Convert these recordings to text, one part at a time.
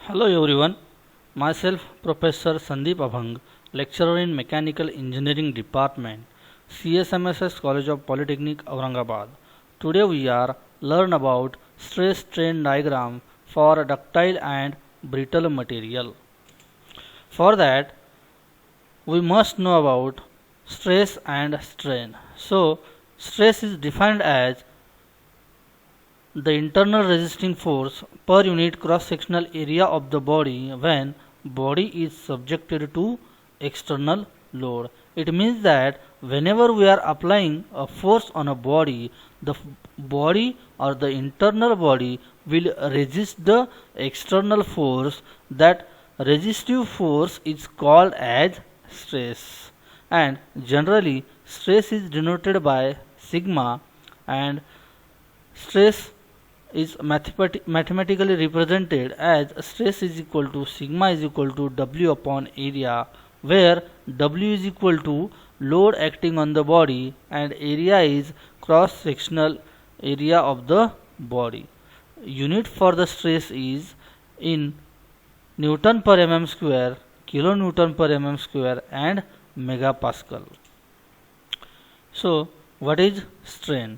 Hello everyone, myself Professor Sandeep Abhang, lecturer in Mechanical Engineering Department, CSMSS College of Polytechnic, Aurangabad. Today we are learn about stress strain diagram for ductile and brittle material. For that, we must know about stress and strain. So, stress is defined as the internal resisting force per unit cross-sectional area of the body when body is subjected to external load. It means that whenever we are applying a force on a body, the body or the internal body will resist the external force. That resistive force is called as stress, and generally stress is denoted by sigma, and stress is mathematically represented as stress is equal to sigma is equal to W upon area, where W is equal to load acting on the body and area is cross sectional area of the body. Unit for the stress is in Newton per mm square, kilonewton per mm square and megapascal. So what is strain?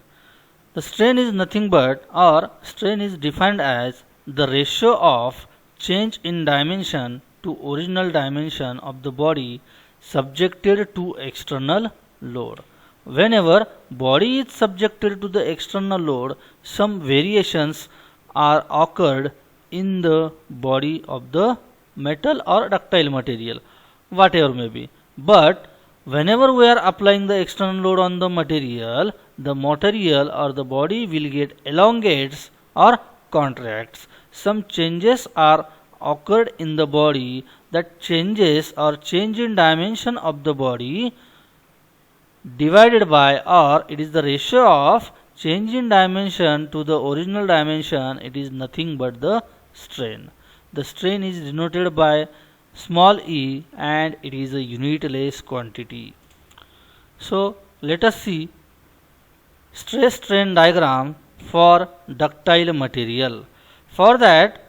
The strain is nothing but, or strain is defined as the ratio of change in dimension to original dimension of the body subjected to external load. Whenever body is subjected to the external load, some variations are occurred in the body of the metal or ductile material, whatever may be. But whenever we are applying the external load on the material or the body will get elongates or contracts. Some changes are occurred in the body. That changes or change in dimension of the body divided by, or it is the ratio of change in dimension to the original dimension. It is nothing but the strain. The strain is denoted by small e and it is a unitless quantity. So let us see stress strain diagram for ductile material. For that,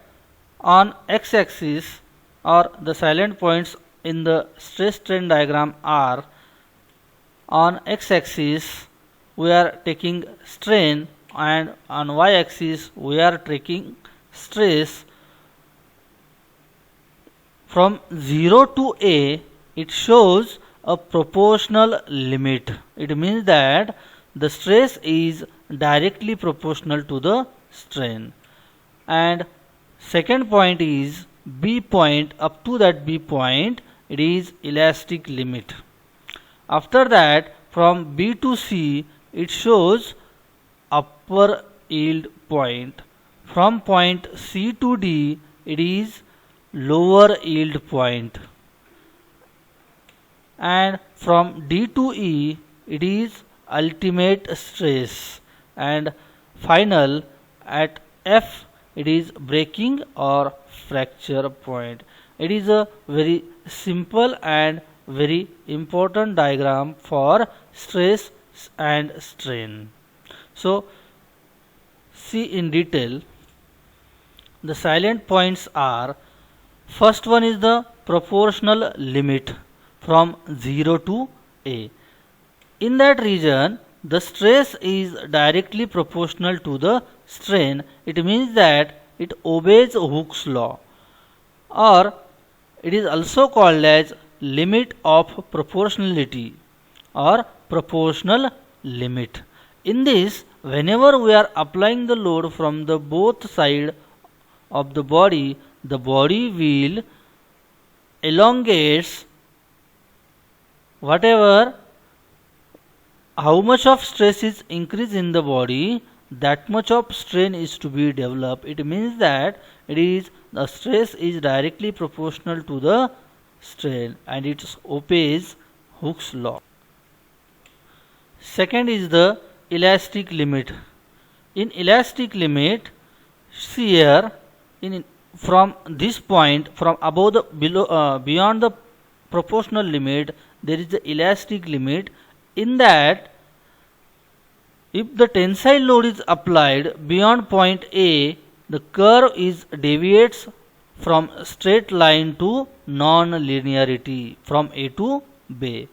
on x-axis, or the silent points in the stress strain diagram are, on x-axis we are taking strain and on y-axis we are taking stress. From 0 to A, it shows a proportional limit. It means that the stress is directly proportional to the strain. And second point is B point. Up to that B point, it is elastic limit. After that, from B to C, it shows upper yield point. From point C to D, it is lower yield point, and from D to E it is ultimate stress, and final at F it is breaking or fracture point. It is a very simple and very important diagram for stress and strain. So see in detail. The silent points are, first one is the proportional limit from 0 to A. In that region, the stress is directly proportional to the strain. It means that it obeys Hooke's law, or it is also called as limit of proportionality or proportional limit. In this, whenever we are applying the load from the both side of the body will elongates whatever, how much of stress is increased in the body, that much of strain is to be developed. It means that the stress is directly proportional to the strain and it obeys Hooke's law. Second is the elastic limit. In elastic limit, see here, from this point, from above the beyond the proportional limit, there is the elastic limit. In that, if the tensile load is applied beyond point A, the curve is deviates from straight line to non-linearity from A to B.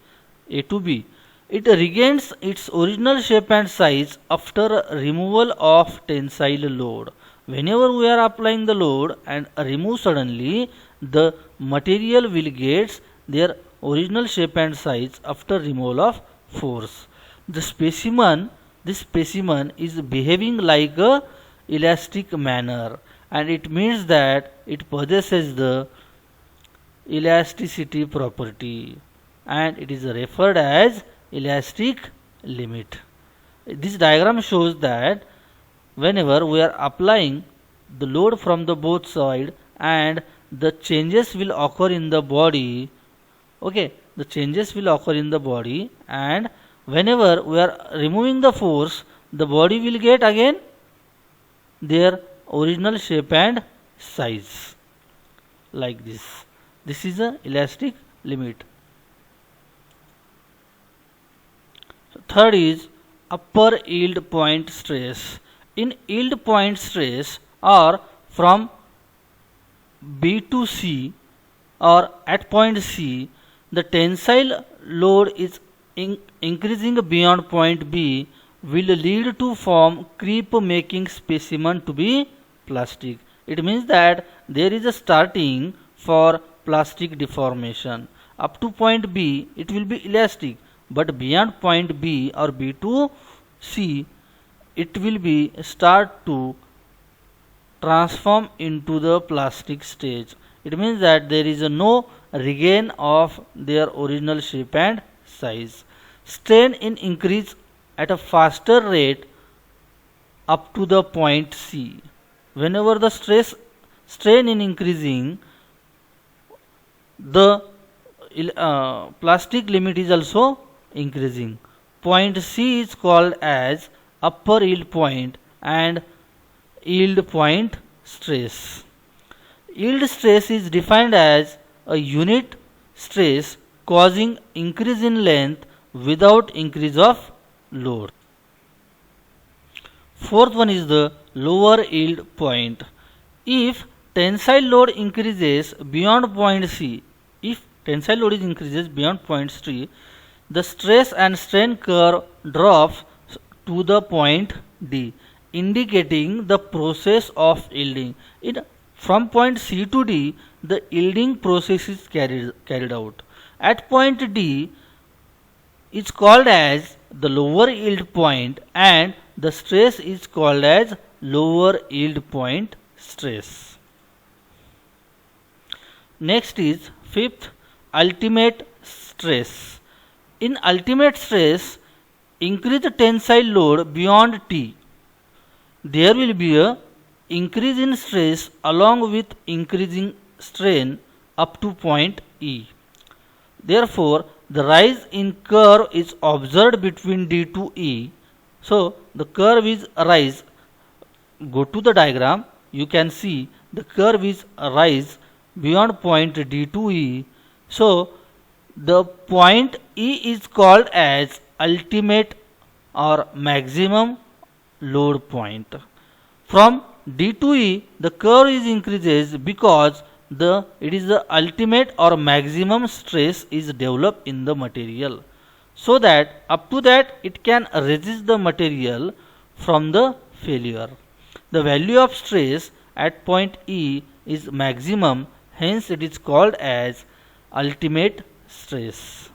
It regains its original shape and size after removal of tensile load. Whenever we are applying the load and remove suddenly, the material will get their original shape and size after removal of force. This specimen is behaving like a elastic manner, and it means that it possesses the elasticity property, and it is referred as elastic limit. This diagram shows that whenever we are applying the load from the both side, and the changes will occur in the body, okay, the changes will occur in the body, and whenever we are removing the force, the body will get again their original shape and size like this. This is a elastic limit. Third is upper yield point stress. In yield point stress, or from B to C, or at point C, the tensile load is increasing beyond point B will lead to form creep, making specimen to be plastic. It means that there is a starting for plastic deformation. Up to point B it will be elastic, but beyond point B or B to C it will be start to transform into the plastic stage. It means that there is no regain of their original shape and size. Strain in increase at a faster rate up to the point C. Whenever the strain in increasing, the plastic limit is also increasing. Point C is called as upper yield point and yield point stress. Yield stress is defined as a unit stress causing increase in length without increase of load. Fourth one is the lower yield point. If tensile load increases beyond point C, the stress and strain curve drops to the point D, indicating the process of yielding. From point C to D, the yielding process is carried out. At point D is called as the lower yield point, and the stress is called as lower yield point stress. Next is fifth, ultimate stress. In ultimate stress, increase the tensile load beyond T. There will be a increase in stress along with increasing strain up to point E. Therefore, the rise in curve is observed between D to E. So, the curve is a rise. Go to the diagram, you can see the curve is a rise beyond point D to E. So, the point E is called as ultimate or maximum load point. From D to E, the curve is increases because it is the ultimate or maximum stress is developed in the material, so that up to that it can resist the material from the failure. The value of stress at point E is maximum, hence it is called as ultimate stress.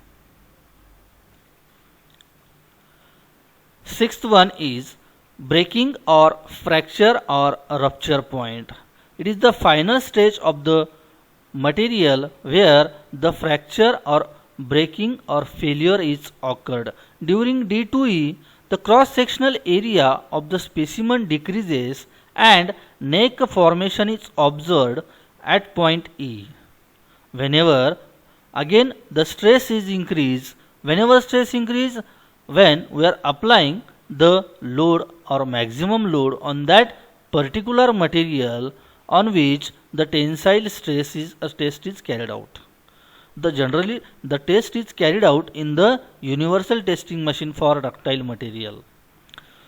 Sixth one is breaking or fracture or rupture point. It is the final stage of the material where the fracture or breaking or failure is occurred. During D to E, the cross-sectional area of the specimen decreases and neck formation is observed at point E. Whenever again the stress is increased, when we are applying the load or maximum load on that particular material on which the tensile test is carried out. Generally the test is carried out in the universal testing machine for ductile material.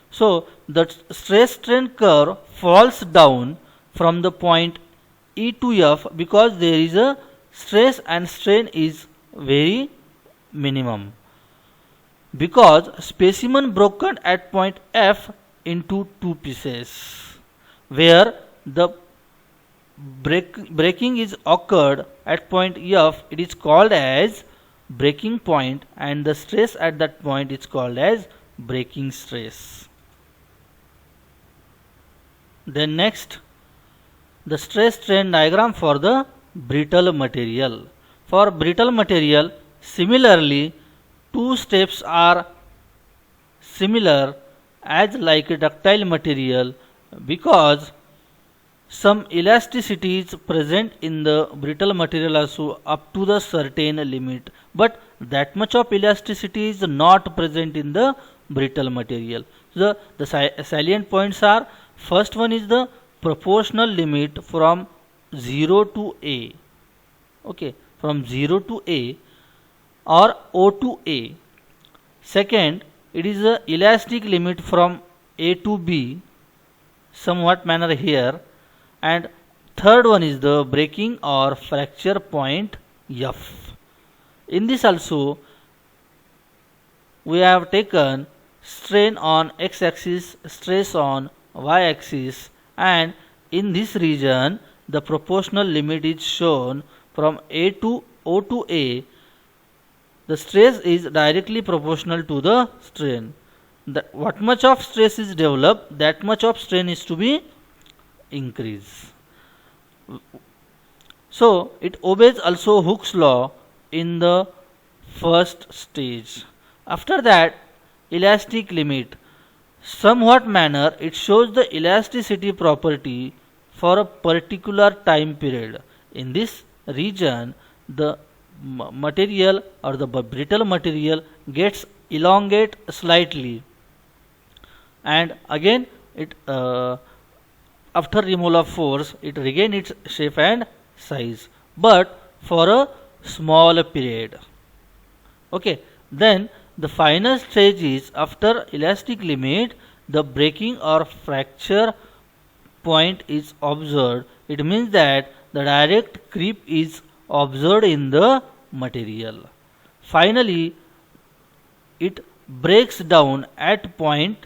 So the stress strain curve falls down from the point E to F because there is a stress and strain is very minimum. Because specimen broken at point F into two pieces, where the breaking is occurred at point F, it is called as breaking point, and the stress at that point is called as breaking stress. Then next, the stress strain diagram for the brittle material. For brittle material, similarly, two steps are similar as like a ductile material because some elasticity is present in the brittle material also up to the certain limit, but that much of elasticity is not present in the brittle material. So the salient points are, first one is the proportional limit from 0 to A, okay, from 0 to A or O to A. Second, it is the elastic limit from A to B, somewhat manner here. And third one is the breaking or fracture point F. In this also, we have taken strain on x-axis, stress on y-axis, and in this region the proportional limit is shown from A to O to A. The stress is directly proportional to the strain. What much of stress is developed, that much of strain is to be increased. So it obeys also Hooke's law in the first stage. After that, elastic limit, somewhat manner it shows the elasticity property for a particular time period. In this region, the material or the brittle material gets elongate slightly, and again it after removal of force it regain its shape and size, but for a small period. Okay, then the final stage is after elastic limit, the breaking or fracture point is observed. It means that the direct creep is observed in the material. Finally, it breaks down at point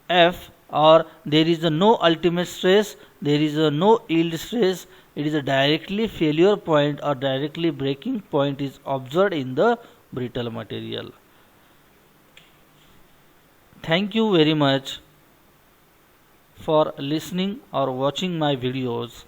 F, or there is no ultimate stress, there is no yield stress, it is a directly failure point or directly breaking point is observed in the brittle material. Thank you very much for listening or watching my videos.